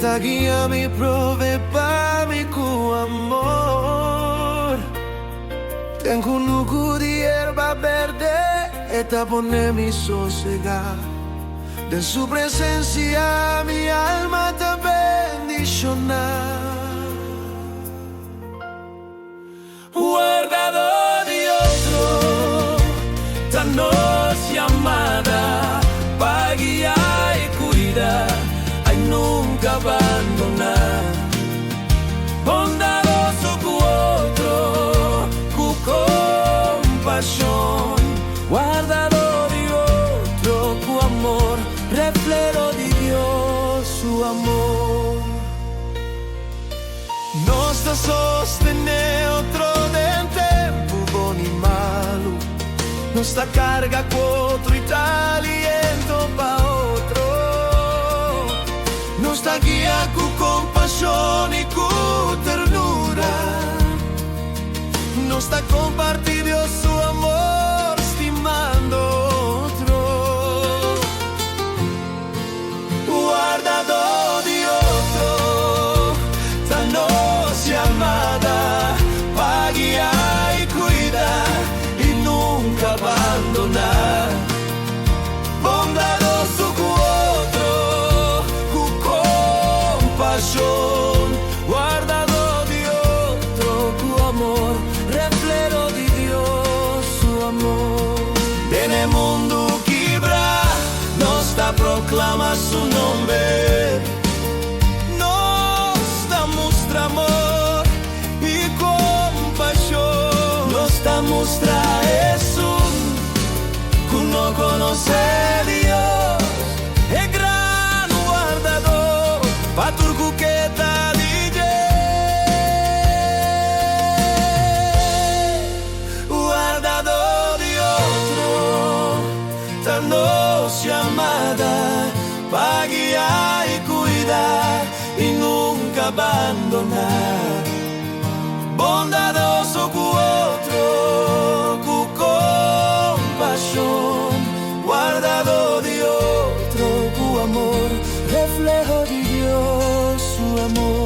esta guía mi prove pa mi cu amor. Tengo un nuco de hierba verde, esta pone mi sosegar. De su presencia mi alma te bendicionar. Guardado de otro, tan nos llamada, pa guiar y cuidar, ay nunca abandonar. Bondadoso cu otro, cu compasión, guardado de otro, cu amor, reflejo de Dios, su amor. Nos da sostener otro de tempo bom e malo. Nos da carga com outro e dá aliento pa outro. Nos da guia com compaixão e com ternura. Nos da compartir su amor estimando outro. Guardador de outro, tan nos llamada, pa guiar y cuidar y nunca abandonar. Bondadoso cu otro, cu compasión, guardador de otro, cu amor, reflejo de Dios, su amor. En el mundo quebra, nos da proclama su nombre. Nos da muestra amor y compasión. Nos da muestra Jesús, que no conoce Dios. Es gran guardador, pa turco que ta DJ. Guardador de otro, tan nos llamada, pa guiar y cuidar y nunca abandonar. Bondadoso cu otro, cu compasión, guardado de otro, cu amor, reflejo de Dios, su amor.